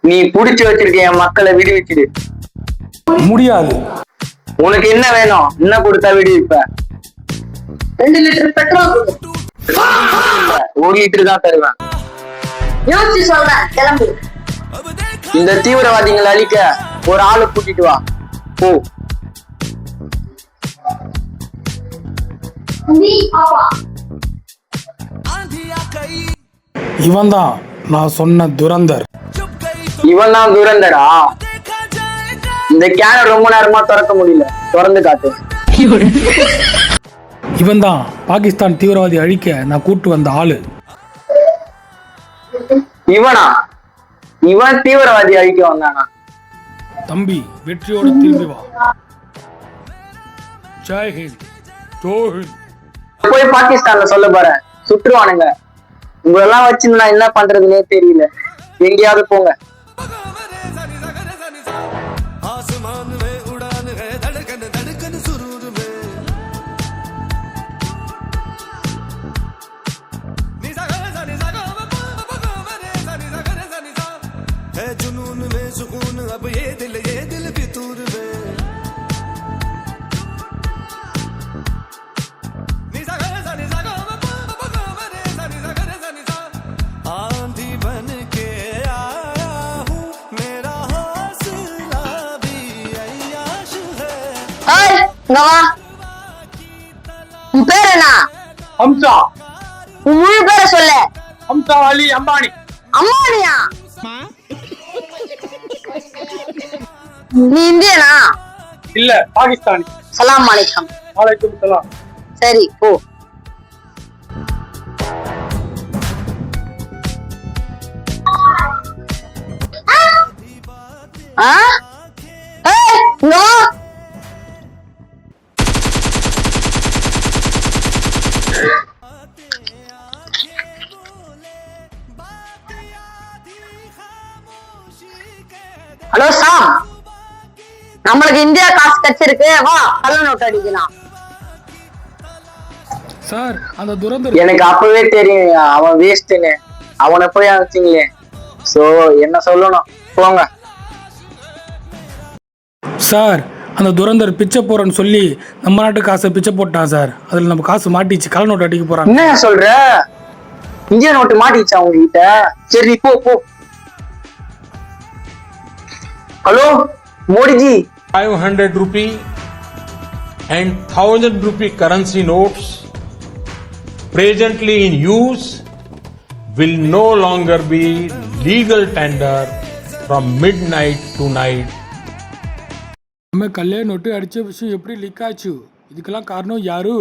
நீ புடிச்சு வச்சிருக்க என் மக்களை விடுவிச்சிடு. முடியாது. உனக்கு என்ன வேணும்? என்ன கொடுத்தா விடுவிப்ப? 2 லிட்டர் பெட்ரோல். 1 லிட்டர் தான் தருவேன். யோசிச்சு சொல்றேன், கிளம்பு. இந்த தீவிரவாதிகளை அழிக்க ஒரு ஆளு கூட்டிட்டு வா. போ. இவன் தான் நான் சொன்ன துரந்தர். இவன் தான் துரந்தரா? இந்த கேன ரொம்ப நேரமா திறக்க முடியல, திறந்து காட்டு. இவன் தான் பாகிஸ்தான் தீவிரவாதி அழிக்க நான் கூட்டு வந்த ஆளு. இவனா? இவன் தீவிரவாதி அழிக்க வந்தானா? தம்பி வெற்றியோட திரும்பி வா. ஜெய் ஹிந்த். போய் பாகிஸ்தான்ல சொல்ல போறேன், சுற்றுவானுங்க. உங்களெல்லாம் வச்சு நான் என்ன பண்றதுன்னே தெரியல. எங்கேயாவது போங்க. உன் பேர் என்ன? ஹம்சா. உன் முழு பேரை சொல்லு. ஹம்சா அலி அம்பானி. அம்மானியா? நீ இந்தியனா? இல்ல, பாகிஸ்தானி. சலாம் அலைக்கும். வலைக்கும் சலாம். சரி, போ. ஹலோ சாம், நம்மளுக்கு இந்தியா காசு கிடைச்சிருக்கு, வா கள்ள நோட்டு அடிக்கலாம். சார் அந்த துரந்தர் எனக்கு அப்பவே தெரியும் அவன் வேஸ்ட்னு. அவனை போய் அழைச்சிங்களே. சோ என்ன சொல்லணும், போங்க. சார் அந்த துரந்தர் பிச்சை போறன்னு சொல்லி நம்ம நாட்டு காசை பிச்சை போட்டான் சார். அதுல நம்ம காசு மாட்டிச்சு, கள்ள நோட்டு அடிக்க போறான். என்ன சொல்ற? இந்தியா நோட்டு மாட்டிச்சா உங்ககிட்ட? சரி போ போ. Hello Modi ji, 500 rupee and 1000 rupee currency notes presently in use will no longer be legal tender from midnight to night. நம்ம கல்யாண நோட்டு அடிச்ச விஷயம் எப்படி லீக் ஆச்சு? இதுக்கெல்லாம் காரணம் யாரு?